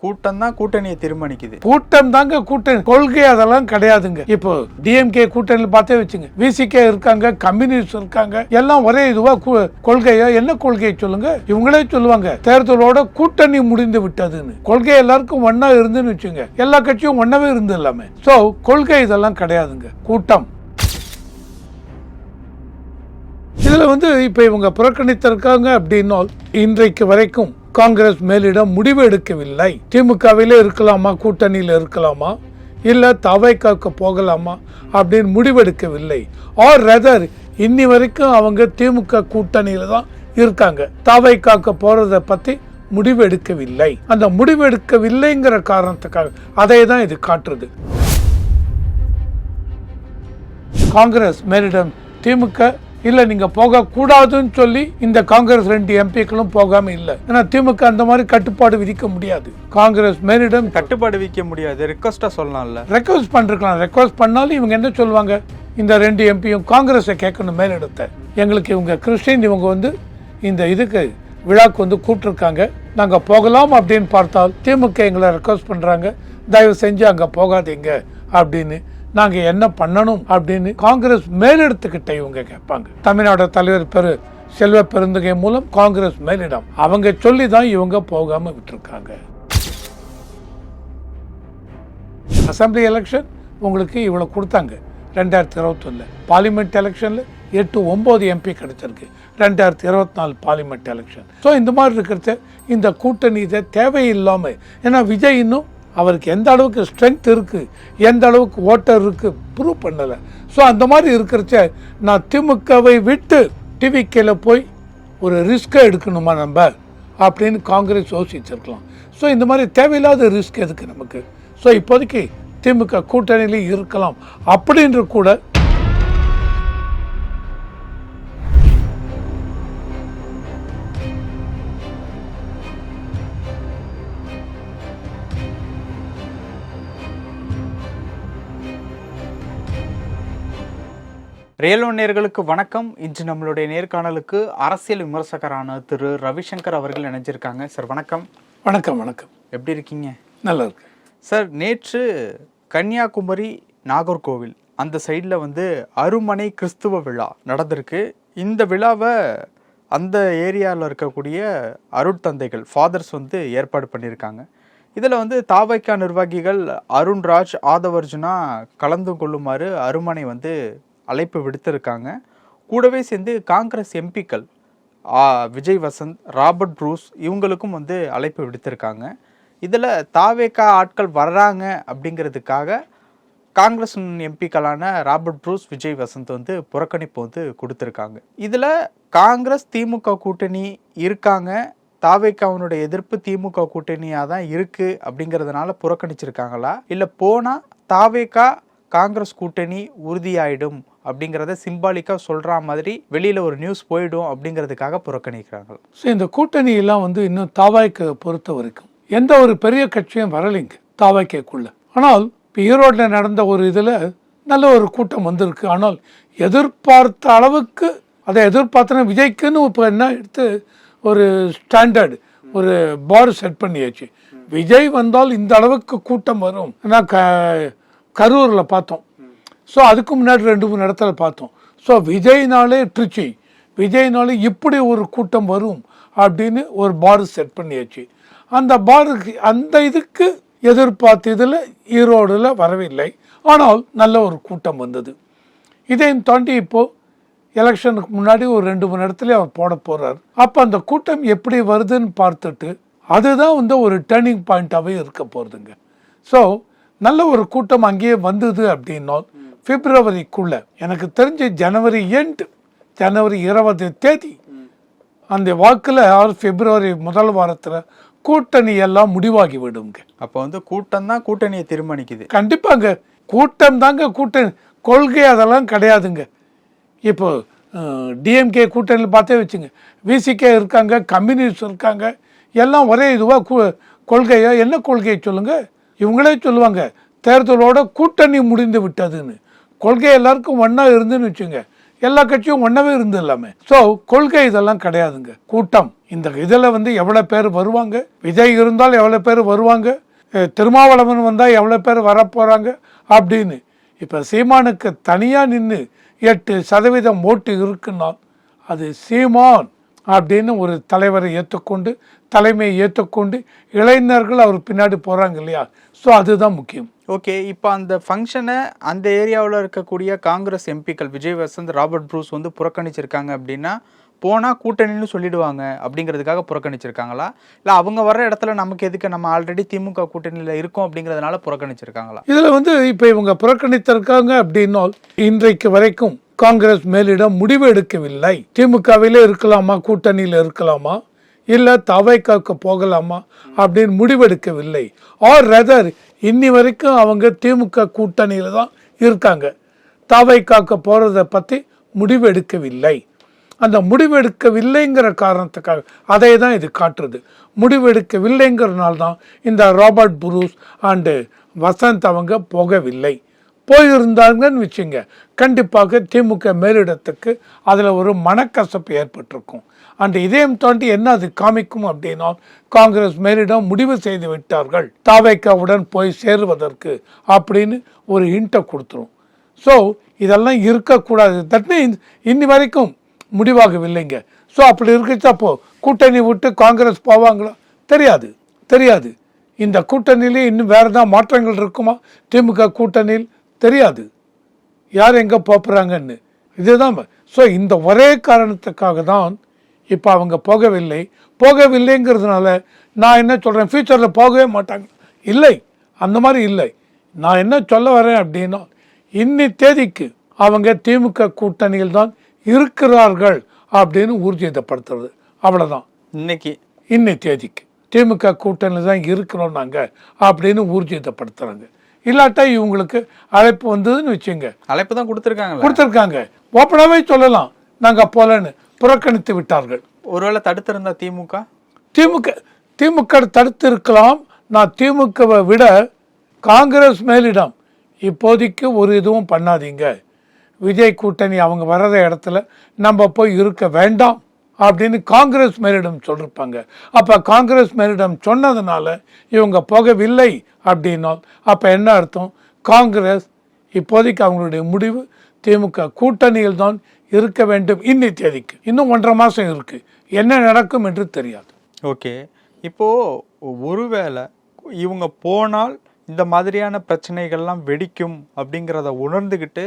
கூட்டம் தான் கூட்டணியை தீர்மானிக்குது. கூட்டம் தாங்க கூட்டணி, கொள்கை அதெல்லாம் கிடையாதுங்க. இப்போ டிஎம்கே கூட்டணியில் பார்த்தே வச்சுங்க, விசிகே இருக்காங்க, கம்யூனிஸ்ட் இருக்காங்க, எல்லாம் ஒரே இதுவா கொள்கையா என்ன கொள்கையை சொல்லுங்க. இவங்களே சொல்லுவாங்க தேர்தலோட கூட்டணி முடிந்து விட்டதுன்னு. கொள்கை எல்லாருக்கும் ஒன்னா இருந்துன்னு வச்சுங்க, எல்லா கட்சியும் ஒன்னவே இருந்து எல்லாமே. சோ கொள்கை இதெல்லாம் கிடையாதுங்க, கூட்டம். இதுல இப்ப இவங்க புறக்கணித்திருக்காங்க அப்படின்னா இன்றைக்கு வரைக்கும் காங்கிரஸ் மேலிடம் முடிவு எடுக்கவில்லை. திமுகவிலே இருக்கலாமா, கூட்டணியில் இருக்கலாமா, இல்ல தவைக்காக்க போகலாமா அப்படின்னு முடிவெடுக்கவில்லை. ஆர் ரதர் இன்னி வரைக்கும் அவங்க திமுக கூட்டணியில தான் இருக்காங்க. தவைக்காக்க போறதை பத்தி முடிவு எடுக்கவில்லை. அந்த முடிவு எடுக்கவில்லைங்கிற காரணத்துக்காக அதை தான் இது காட்டுறது. காங்கிரஸ் மேலிடம் திமுக இல்ல நீங்க போக கூடாதுன்னு சொல்லி இந்த காங்கிரஸ் 2 எம்பிக்களும் போகாம இல்ல. ஏன்னா திமுக அந்த மாதிரி கட்டுப்பாடு விதிக்க முடியாது. காங்கிரஸ் மேலிடம் கட்டுப்பாடு விதிக்க முடியாது, ரெக்வஸ்டா சொல்லலாம்ல. ரெக்வஸ்ட் பண்ணிருக்கலாம். ரெக்வஸ்ட் பண்ணாலும் இவங்க என்ன சொல்லுவாங்க, இந்த 2 எம்பியும் காங்கிரஸை கேட்கணும் மேலிடத்தை. எங்களுக்கு இவங்க கிறிஸ்டின், இவங்க இந்த இதுக்கு விழாக்கு கூப்பிட்டுருக்காங்க, நாங்க போகலாம் அப்படின்னு பார்த்தால் திமுக எங்களை ரெக்வஸ்ட் பண்றாங்க, தயவு செஞ்சு அங்க போகாதீங்க அப்படின்னு. நாங்க என்ன பண்ணணும் அப்படின்னு காங்கிரஸ் மேலிடத்துக்கிட்ட இவங்க கேட்பாங்க. தமிழ்நாடு தலைவர் செல்வ பெருந்தகை மூலம் காங்கிரஸ் மேலிடம் அவங்க சொல்லி தான் இவங்க போகாம விட்டுருக்காங்க. அசம்பிளி எலெக்ஷன் உங்களுக்கு இவ்வளவு கொடுத்தாங்க 2021. பார்லிமெண்ட் எலெக்ஷன்ல 8-9 எம்பி கிடைச்சிருக்கு. 2024 பார்லிமெண்ட் எலெக்ஷன். ஸோ இந்த மாதிரி இருக்கிறத இந்த கூட்டணி இதை தேவையில்லாம, ஏன்னா விஜய் இன்னும் அவருக்கு எந்த அளவுக்கு ஸ்ட்ரென்த் இருக்கு, எந்த அளவுக்கு ஓட்டர் இருக்கு ப்ரூவ் பண்ணல. ஸோ அந்த மாதிரி இருக்கிறச்ச நான் திமுகவை விட்டு டிவிகேல போய் ஒரு ரிஸ்கை எடுக்கணுமா நம்ம அப்படின்னு காங்கிரஸ் யோசிச்சிருக்கலாம். ஸோ இந்த மாதிரி தேவையில்லாத ரிஸ்க் எதுக்கு நமக்கு. ஸோ இப்போதைக்கு திமுக கூட்டணியிலே இருக்கலாம் அப்படின்ற கூட ரியல் ஒன் நேயர்களுக்கு வணக்கம். இன்று நம்மளுடைய நேர்காணலுக்கு அரசியல் விமர்சகரான திரு ரவிசங்கர் அவர்கள் இணைஞ்சிருக்காங்க. சார் வணக்கம். வணக்கம். வணக்கம். எப்படி இருக்கீங்க? நல்லா இருக்கு சார். நேற்று கன்னியாகுமரி நாகர்கோவில் அந்த சைடில் அருமனை கிறிஸ்துவ விழா நடந்திருக்கு. இந்த விழாவை அந்த ஏரியாவில் இருக்கக்கூடிய அருட்தந்தைகள் ஃபாதர்ஸ் ஏற்பாடு பண்ணியிருக்காங்க. இதில் தாவைக்கா நிர்வாகிகள் அருண்ராஜ், ஆதவர்ஜுனா கலந்து கொள்ளுமாறு அருமனை அழைப்பு விடுத்திருக்காங்க. கூடவே சேர்ந்து காங்கிரஸ் எம்பிக்கள் விஜய் வசந்த், ராபர்ட் ப்ரூஸ் இவங்களுக்கும் அழைப்பு விடுத்திருக்காங்க. இதில் தாவேக்கா ஆட்கள் வர்றாங்க அப்படிங்கிறதுக்காக காங்கிரஸ் எம்பிக்களான ராபர்ட் ப்ரூஸ், விஜய் வசந்த் புறக்கணிப்பு கொடுத்துருக்காங்க. இதில் காங்கிரஸ் திமுக கூட்டணி இருக்காங்க, தாவேக்காவினுடைய எதிர்ப்பு திமுக கூட்டணியாக தான் இருக்குது அப்படிங்கிறதுனால புறக்கணிச்சிருக்காங்களா, இல்லை போனால் தாவேக்கா காங்கிரஸ் கூட்டணி உறுதியாயிடும் அப்படிங்கிறத சிம்பாலிக்காக சொல்கிற மாதிரி வெளியில் ஒரு நியூஸ் போயிடும் அப்படிங்கிறதுக்காக புறக்கணிக்கிறாங்க. ஸோ இந்த கூட்டணியெல்லாம் இன்னும் தாவாய்க்கு பொறுத்த வரைக்கும் எந்த ஒரு பெரிய கட்சியும் வரலைங்க தாவாய்க்குள்ள. ஆனால் இப்போ ஈரோட்டில் நடந்த ஒரு இதில் நல்ல ஒரு கூட்டம் வந்திருக்கு. ஆனால் எதிர்பார்த்த அளவுக்கு அதை எதிர்பார்த்தனா விஜய்க்குன்னு இப்போ என்ன எடுத்து ஒரு ஸ்டாண்டர்ட் ஒரு பார் செட் பண்ணியாச்சு. விஜய் வந்தால் இந்த அளவுக்கு கூட்டம் வரும். ஏன்னா கரூரில் பார்த்தோம். ஸோ அதுக்கு முன்னாடி 2-3 இடத்துல பார்த்தோம். ஸோ விஜய்னாலே ட்ரிச்சி, விஜய்னாலே இப்படி ஒரு கூட்டம் வரும் அப்படின்னு ஒரு பார் செட் பண்ணியாச்சு. அந்த பாருக்கு அந்த இதுக்கு எதிர்பார்த்த இதில் ஈரோடில் வரவில்லை. ஆனால் நல்ல ஒரு கூட்டம் வந்தது. இதையும் தாண்டி இப்போது எலெக்ஷனுக்கு முன்னாடி ஒரு 2-3 இடத்துல அவர் போட போகிறார். அப்போ அந்த கூட்டம் எப்படி வருதுன்னு பார்த்துட்டு அதுதான் ஒரு டேர்னிங் பாயிண்டாகவே இருக்க போகிறதுங்க. ஸோ நல்ல ஒரு கூட்டம் அங்கேயே வந்தது அப்படின்னா பிப்ரவரிக்குள்ள, எனக்கு தெரிஞ்ச ஜனவரி 20 அந்த வாக்கில் பிப்ரவரி முதல் வாரத்தில் கூட்டணி எல்லாம் முடிவாகி விடுங்க. அப்போ கூட்டம் தான் கூட்டணியை தீர்மானிக்குது. கண்டிப்பாங்க, கூட்டம் தாங்க கூட்டணி, கொள்கை அதெல்லாம் கிடையாதுங்க. இப்போ டிஎம்கே கூட்டணியில் பார்த்தே வச்சுங்க, விசிகே இருக்காங்க, கம்யூனிஸ்ட் இருக்காங்க, எல்லாம் ஒரே இதுவாக கொள்கையா என்ன கொள்கையை சொல்லுங்க. இவங்களே சொல்லுவாங்க தேர்தலோட கூட்டணி முடிந்து விட்டதுன்னு. கொள்கை எல்லாருக்கும் ஒன்னா இருந்துன்னு வச்சுங்க, எல்லா கட்சியும் ஒன்னவே இருந்து எல்லாமே. ஸோ கொள்கை இதெல்லாம் கிடையாதுங்க, கூட்டம். இந்த இதில் வந்து எவ்வளோ பேர் வருவாங்க, விஜய் இருந்தால் எவ்வளோ பேர் வருவாங்க, திருமாவளவன் வந்தால் எவ்வளோ பேர் வரப்போகிறாங்க அப்படின்னு. இப்போ சீமானுக்கு தனியாக நின்று 8% ஓட்டு இருக்குன்னால் அது சீமான் அப்படின்னு ஒரு தலைவரை ஏற்றுக்கொண்டு, தலைமையை ஏற்றுக்கொண்டு இளைஞர்கள் அவர் பின்னாடி போகிறாங்க இல்லையா? ஸோ அதுதான் முக்கியம். ஓகே, இப்போ அந்த ஃபங்க்ஷனை அந்த ஏரியாவில் இருக்கக்கூடிய காங்கிரஸ் எம்பிக்கள் விஜய் வசந்த், ராபர்ட் ப்ரூஸ் வந்து புறக்கணிச்சிருக்காங்க அப்படின்னா, போனால் கூட்டணின்னு சொல்லிடுவாங்க அப்படிங்கிறதுக்காக புறக்கணிச்சிருக்காங்களா, இல்லை அவங்க வர்ற இடத்துல நமக்கு எதுக்கு, நம்ம ஆல்ரெடி திமுக கூட்டணியில் இருக்கோம் அப்படிங்கிறதுனால புறக்கணிச்சிருக்காங்களா? இதில் வந்து இப்போ இவங்க புறக்கணித்திருக்காங்க அப்படின்னால் இன்றைக்கு வரைக்கும் காங்கிரஸ் மேலிடம் முடிவு எடுக்கவில்லை. திமுகவிலே இருக்கலாமா, கூட்டணியில் இருக்கலாமா, இல்லை தவைக்காக்க போகலாமா அப்படின்னு முடிவெடுக்கவில்லை. ஆர் ரெதர் இன்னி வரைக்கும் அவங்க திமுக கூட்டணியில் தான் இருக்காங்க. தவைக்காக்க போகிறத பற்றி முடிவெடுக்கவில்லை. அந்த முடிவெடுக்கவில்லைங்கிற காரணத்துக்காக அதை தான் இது காட்டுறது. முடிவெடுக்கவில்லைங்கிறதுனால தான் இந்த ராபர்ட் புரூஸ் அண்டு வசந்த் அவங்க போகவில்லை. போயிருந்தாங்கன்னு வச்சுங்க, கண்டிப்பாக திமுக மேலிடத்துக்கு அதில் ஒரு மனக்கசப்பு ஏற்பட்டிருக்கும். அந்த இதயம் தாண்டி என்ன அது காமிக்கும் அப்படின்னா, காங்கிரஸ் மேலிடம் முடிவு செய்து விட்டார்கள் தாவேக்காவுடன் போய் சேருவதற்கு அப்படின்னு ஒரு ஹிண்ட்டை கொடுத்துரும். ஸோ இதெல்லாம் இருக்கக்கூடாது. தட் மீன்ஸ் இன்னி வரைக்கும் முடிவாகவில்லைங்க. ஸோ அப்படி இருக்கிறப்போ கூட்டணி விட்டு காங்கிரஸ் போவாங்களா? தெரியாது. இந்த கூட்டணியிலே இன்னும் வேறு ஏதாவது மாற்றங்கள் இருக்குமா திமுக கூட்டணியில்? தெரியாது யார் எங்கே போகிறாங்கன்னு. இதுதான். ஸோ இந்த ஒரே காரணத்துக்காக தான் இப்போ அவங்க போகவில்லைங்கிறதுனால நான் என்ன சொல்கிறேன், ஃப்யூச்சரில் போகவே மாட்டாங்க. இல்லை, அந்த மாதிரி இல்லை. நான் என்ன சொல்ல வரேன் அப்படின்னா, இன்னி தேதிக்கு அவங்க திமுக கூட்டணியில் தான் இருக்கிறார்கள் அப்படின்னு ஊர்ஜிதப்படுத்துறது. அவ்வளோதான். இன்னி தேதிக்கு திமுக கூட்டணியில் தான் இருக்கிறோம் நாங்கள் அப்படின்னு ஊர்ஜிதப்படுத்துகிறாங்க. இல்லாட்டா இவங்களுக்கு அழைப்பு வந்ததுன்னு வச்சுங்க, அழைப்பு தான் கொடுத்துருக்காங்க. ஓப்பனாகவே சொல்லலாம் நாங்கள் போலன்னு புறக்கணித்து விட்டார்கள். ஒருவேளை தடுத்திருந்தா திமுக தடுத்து இருக்கலாம். நான் திமுகவை விட காங்கிரஸ் மேலிடம் இப்போதைக்கு ஒரு இதுவும் பண்ணாதீங்க, விஜய் கூட்டணி அவங்க வர்ற இடத்துல நம்ம போய் இருக்க வேண்டாம் அப்படின்னு காங்கிரஸ் மேலிடம் சொல்லிருப்பாங்க. அப்போ காங்கிரஸ் மேலிடம் சொன்னதுனால இவங்க போகவில்லை அப்படின்னா அப்போ என்ன அர்த்தம்? காங்கிரஸ் இப்போதைக்கு அவங்களுடைய முடிவு திமுக கூட்டணியில் தான் இருக்க வேண்டும். இன்னி தேதிக்கு இன்னும் 1.5 மாதம் இருக்கு, என்ன நடக்கும் என்று தெரியாது. ஓகே, இப்போது ஒருவேளை இவங்க போனால் இந்த மாதிரியான பிரச்சனைகள்லாம் வெடிக்கும் அப்படிங்கிறத உணர்ந்துக்கிட்டு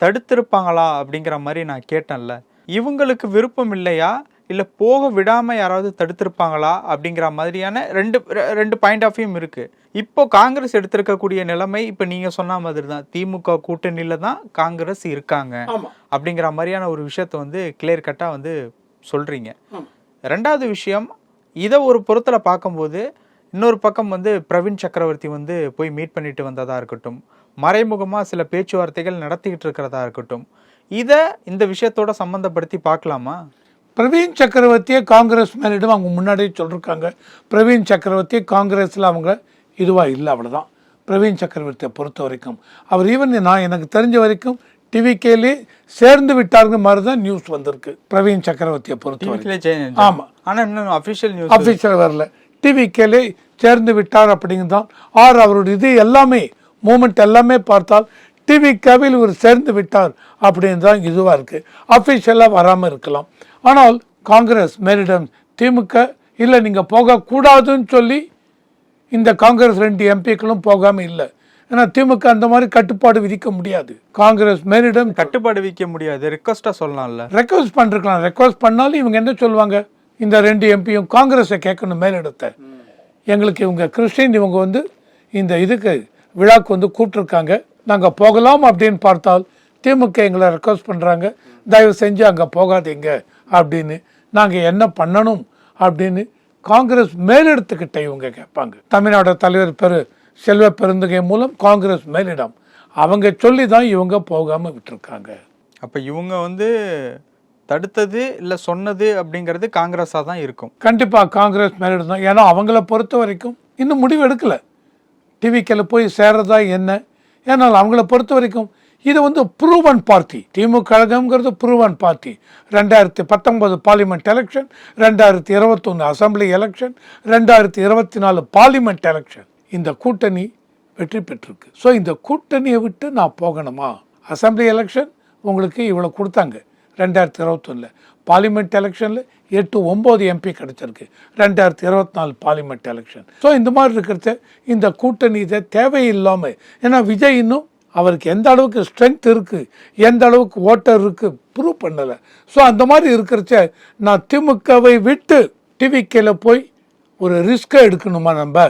தடுத்திருப்பாங்களா அப்படிங்கிற மாதிரி நான் கேட்டேன்ல. இவங்களுக்கு விருப்பம் இல்லையா, இல்லை போக விடாமல் யாராவது தடுத்திருப்பாங்களா அப்படிங்கிற மாதிரியான ரெண்டு பாயிண்ட் ஆஃப் வியூ இருக்குது. இப்போ காங்கிரஸ் எடுத்திருக்கக்கூடிய நிலைமை இப்போ நீங்கள் சொன்ன மாதிரி தான், திமுக கூட்டணியில் தான் காங்கிரஸ் இருக்காங்க அப்படிங்கிற மாதிரியான ஒரு விஷயத்த வந்து கிளியர் கட்டாக வந்து சொல்கிறீங்க. ரெண்டாவது விஷயம், இதை ஒரு புறத்தில் பார்க்கும்போது இன்னொரு பக்கம் வந்து பிரவீன் சக்கரவர்த்தி வந்து போய் மீட் பண்ணிட்டு வந்ததாக இருக்கட்டும், மறைமுகமாக சில பேச்சுவார்த்தைகள் நடத்திக்கிட்டு இருக்கிறதா இருக்கட்டும், இதை இந்த விஷயத்தோட சம்மந்தப்படுத்தி பார்க்கலாமா? பிரவீன் சக்கரவர்த்தியை காங்கிரஸ் மேலிடம் அவங்க முன்னாடியே சொல்லியிருக்காங்க. பிரவீன் சக்கரவர்த்தி காங்கிரஸில் அவங்க இதுவாக இல்லை, அவ்வளோதான். பிரவீன் சக்கரவர்த்தியை பொறுத்த வரைக்கும் அவர் நான் எனக்கு தெரிஞ்ச வரைக்கும் டிவிகேலே சேர்ந்து விட்டாருங்க மாதிரி தான் நியூஸ் வந்திருக்கு. பிரவீன் சக்கரவர்த்தியை பொறுத்த வரைக்கும் ஆமாம், ஆனால் இன்னும் அஃபிஷியல் வரல. டிவிகேலே சேர்ந்து விட்டார் அப்படிங்கிறது தான். ஆர் அவருடைய இது எல்லாமே மூமெண்ட் எல்லாமே பார்த்தால் டிவிகேவில் இவர் சேர்ந்து விட்டார் அப்படின்னு தான் இதுவாக இருக்குது. அஃபிஷியலாக வராமல் இருக்கலாம். ஆனால் காங்கிரஸ் மேலிடம் திமுக இல்லை நீங்கள் போகக்கூடாதுன்னு சொல்லி இந்த காங்கிரஸ் 2 எம்பிக்களும் போகாமல் இல்லை. ஏன்னா திமுக அந்த மாதிரி கட்டுப்பாடு விதிக்க முடியாது. காங்கிரஸ் மேலிடம் கட்டுப்பாடு விதிக்க முடியாது, ரெக்வஸ்ட்டாக சொல்லலாம்ல. ரெக்வஸ்ட் பண்ணிருக்கலாம். ரெக்வஸ்ட் பண்ணாலும் இவங்க என்ன சொல்லுவாங்க, இந்த 2 எம்பியும் காங்கிரஸை கேட்கணும் மேலிடத்தை. எங்களுக்கு இவங்க கிறிஸ்டின் இவங்க வந்து இந்த இதுக்கு விழாக்கு வந்து கூப்பிட்டுருக்காங்க, நாங்கள் போகலாம் அப்படின்னு பார்த்தால் திமுக எங்களை ரெக்வஸ்ட் பண்ணுறாங்க, தயவு செஞ்சு அங்கே போகாதீங்க அப்படின்னு. நாங்கள் என்ன பண்ணணும் அப்படின்னு காங்கிரஸ் மேலிடத்துக்கிட்ட இவங்க கேட்பாங்க. தமிழ்நாடு தலைவர் செல்வ பெருந்தகை மூலம் காங்கிரஸ் மேலிடம் அவங்க சொல்லி தான் இவங்க போகாமல் விட்டுருக்காங்க. அப்போ இவங்க வந்து தடுத்தது இல்லை சொன்னது அப்படிங்கிறது காங்கிரஸாக தான் இருக்கும். கண்டிப்பாக காங்கிரஸ் மேலிடம் தான். ஏன்னா அவங்கள பொறுத்த வரைக்கும் இன்னும் முடிவு எடுக்கலை டிவிக்கில் போய் சேர்றதா என்ன. ஏன்னால் அவங்கள பொறுத்த வரைக்கும் இது வந்து ப்ரூவன் பார்ட்டி. திமுக கழகம்ங்கிறது proven party. 2019 parliament election, 2021 assembly election, 2024 parliament election, இந்த கூட்டணி வெற்றி பெற்றிருக்கு. ஸோ இந்த கூட்டணியை விட்டு நான் போகணுமா? அசம்பிளி எலெக்ஷன் உங்களுக்கு இவ்வளோ கொடுத்தாங்க 2021, பார்லிமெண்ட் எலெக்ஷனில் 8-9 எம்பி கிடச்சிருக்கு 2024 பார்லிமெண்ட் எலெக்ஷன். ஸோ இந்த மாதிரி இருக்கிறத இந்த கூட்டணி இதை தேவையில்லாமல், ஏன்னா விஜய் இன்னும் அவருக்கு எந்த அளவுக்கு ஸ்ட்ரென்த் இருக்குது, எந்த அளவுக்கு ஓட்டர் இருக்குது ப்ரூவ் பண்ணலை. ஸோ அந்த மாதிரி இருக்கிறச்ச நான் திமுகவை விட்டு டிவிகேல போய் ஒரு ரிஸ்க்கை எடுக்கணுமா நம்ம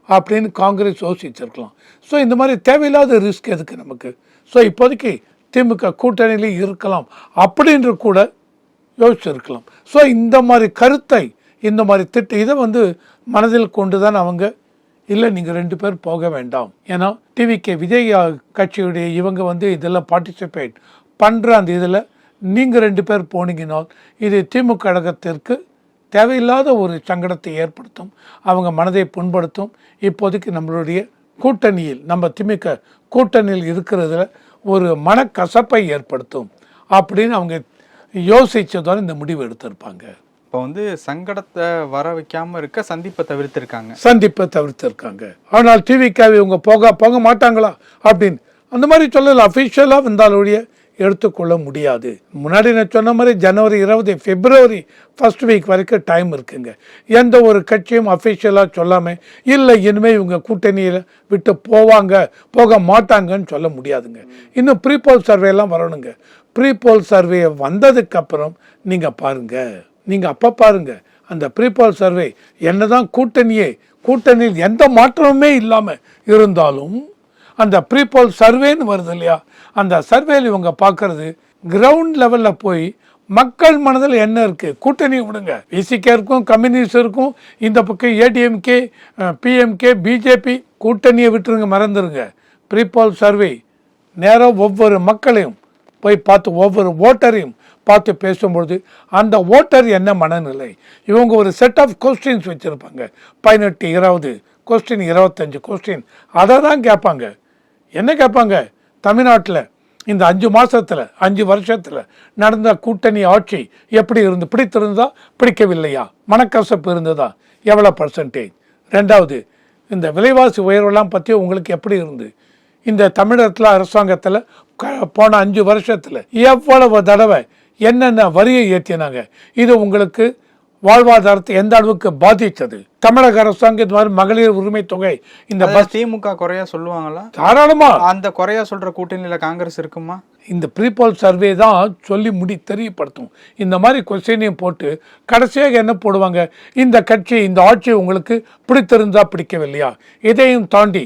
அப்படின்னு காங்கிரஸ் யோசிச்சிருக்கலாம். ஸோ இந்த மாதிரி தேவையில்லாத ரிஸ்க் எதுக்கு நமக்கு? ஸோ இப்போதைக்கு திமுக கூட்டணியிலே இருக்கலாம் அப்படின்ற கூட யோசிச்சிருக்கலாம். ஸோ இந்த மாதிரி கருத்தை, இந்த மாதிரி திட்டம் இதை வந்து மனதில் கொண்டு தான் அவங்க இல்லை நீங்கள் 2 பேர் போக வேண்டாம், ஏன்னா டிவிகே விஜய் கட்சியுடைய இவங்க வந்து இதெல்லாம் பார்ட்டிசிபேட் பண்ணுற அந்த இதில் நீங்கள் 2 பேர் போனீங்கன்னா இது திமுக கழகத்திற்கு தேவையில்லாத ஒரு சங்கடத்தை ஏற்படுத்தும், அவங்க மனதை புண்படுத்தும். இப்போதைக்கு நம்மளுடைய கூட்டணியில், நம்ம திமுக கூட்டணியில் இருக்கிறதுல ஒரு மனக்கசப்பை ஏற்படுத்தும் அப்படின்னு அவங்க யோசிச்சதோட இந்த முடிவு எடுத்திருப்பாங்க. இப்போ வந்து சங்கடத்தை வர வைக்காம இருக்க சந்திப்பை தவிர்த்திருக்காங்க. ஆனால் டிவிக்காவை இவங்க போக மாட்டாங்களா அப்படின்னு அந்த மாதிரி சொல்லல, அஃபிஷியலாக வந்தாலுடைய எடுத்துக்கொள்ள முடியாது. முன்னாடி நான் சொன்ன மாதிரி ஜனவரி 20 பிப்ரவரி ஃபர்ஸ்ட் வீக் வரைக்கும் டைம் இருக்குங்க. எந்த ஒரு கட்சியும் அஃபிஷியலாக சொல்லாமல் இல்லை இனிமேல் இவங்க கூட்டணியில் விட்டு போக மாட்டாங்கன்னு சொல்ல முடியாதுங்க. இன்னும் ப்ரீபோல் சர்வேலாம் வரணுங்க. ப்ரீபோல் சர்வே வந்ததுக்கப்புறம் நீங்கள் பாருங்கள், நீங்கள் அப்போ பாருங்கள் அந்த ப்ரீபோல் சர்வே என்னதான் கூட்டணியில் எந்த மாற்றமுமே இல்லாமல் இருந்தாலும் அந்த ப்ரீபோல் சர்வேன்னு வருது இல்லையா, அந்த சர்வேல இவங்க பார்க்கறது கிரவுண்ட் லெவலில் போய் மக்கள் மனதில் என்ன இருக்குது, கூட்டணி விடுங்க, விசிகே இருக்கும், கம்யூனிஸ்ட் இருக்கும், இந்த பக்கம் ஏடிஎம்கே, பிஎம்கே, பிஜேபி, கூட்டணியை விட்டுருங்க, மறந்துடுங்க. ப்ரீபோல் சர்வே நேராக ஒவ்வொரு மக்களையும் போய் பார்த்து ஒவ்வொரு ஓட்டரையும் பார்த்து பேசும்பொழுது அந்த ஓட்டர் என்ன மனநிலை, இவங்க ஒரு செட் ஆஃப் கொஸ்டின்ஸ் வச்சுருப்பாங்க, 18, 20 கொஸ்டின், 25 கொஸ்டின், அதை தான் கேட்பாங்க. என்ன கேட்பாங்க? தமிழ்நாட்டில் இந்த 5 மாதத்தில் 5 வருஷத்தில் நடந்த கூட்டணி ஆட்சி எப்படி பிடித்திருந்தா பிடிக்கவில்லையா, மனக்கசப்பு இருந்ததா, எவ்வளோ %? 2வது, இந்த விலைவாசி உயர்வெல்லாம் பற்றி உங்களுக்கு எப்படி இருந்து, இந்த தமிழகத்தில் அரசாங்கத்தில் போன 5 வருஷத்தில் எவ்வளவு தடவை என்னென்ன வரியை ஏற்றினாங்க, இது உங்களுக்கு வாழ்வாதாரத்தை எந்த அளவுக்கு பாதித்தது, தமிழக அரசாங்கம் இந்த மாதிரி மகளிர் உரிமை தொகை, இந்த திமுக குறையா சொல்லுவாங்களா? தாராளமா அந்த குறையா சொல்ற கூட்டணியில காங்கிரஸ் இருக்குமா? இந்த ப்ரீபோல் சர்வே தான் சொல்லி தெரியப்படுத்தும். இந்த மாதிரி கொஸ்டினையும் போட்டு கடைசியாக என்ன போடுவாங்க, இந்த கட்சி இந்த ஆட்சி உங்களுக்கு பிடித்திருந்தா பிடிக்கவில்லையா. இதையும் தாண்டி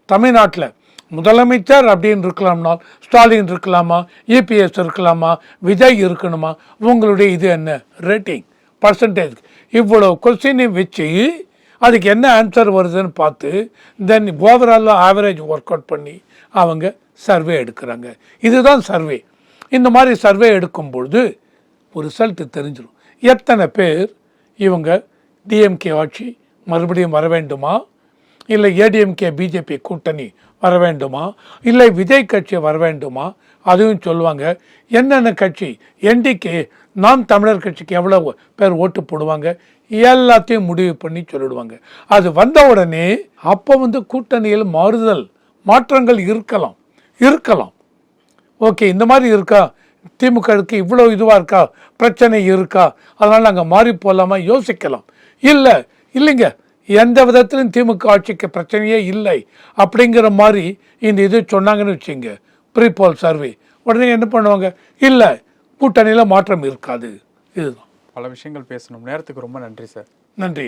தமிழ்நாட்டில் முதலமைச்சர் அப்படின்னு இருக்கலாம்னா ஸ்டாலின் இருக்கலாமா, இபிஎஸ் இருக்கலாமா, விஜய் இருக்கணுமா, உங்களுடைய இது என்ன ரேட்டிங் பர்சன்டேஜ், இவ்வளோ கொஸ்டினை வச்சு அதுக்கு என்ன ஆன்சர் வருதுன்னு பார்த்து தென் ஓவராலாக ஆவரேஜ் ஒர்க் அவுட் பண்ணி அவங்க சர்வே எடுக்கிறாங்க. இதுதான் சர்வே. இந்த மாதிரி சர்வே எடுக்கும்பொழுது ஒரு ரிசல்ட்டு தெரிஞ்சிடும். எத்தனை பேர் இவங்க டிஎம்கே ஆட்சி மறுபடியும் வர வேண்டுமா, இல்லை ஏடிஎம்கே பிஜேபி கூட்டணி வர வேண்டுமா, இல்லை விஜய் கட்சி வர வேண்டுமா, அதுவும் சொல்லுவாங்க. என்னென்ன கட்சி, என்டிகே நாம் தமிழர் கட்சிக்கு எவ்வளோ பேர் ஓட்டு போடுவாங்க, எல்லாத்தையும் முடிவு பண்ணி சொல்லிடுவாங்க. அது வந்த உடனே அப்போ கூட்டணியில் மாற்றங்கள் இருக்கலாம். ஓகே, இந்த மாதிரி இருக்கா, திமுகவுக்கு இவ்வளோ இதுவாக இருக்கா, பிரச்சனை இருக்கா, அதனால் நாங்கள் மாறி போகலாமா யோசிக்கலாம். இல்லைங்க, எந்த விதத்திலும் திமுக ஆட்சிக்கு பிரச்சனையே இல்லை அப்படிங்கிற மாதிரி இந்த இது சொன்னாங்கன்னு வச்சுங்க, ப்ரீபோல் சர்வே, உடனே என்ன பண்ணுவாங்க, இல்லை கூட்டணியில் மாற்றம் இருக்காது. இதுதான். பல விஷயங்கள் பேசணும். நேரத்துக்கு ரொம்ப நன்றி சார். நன்றி.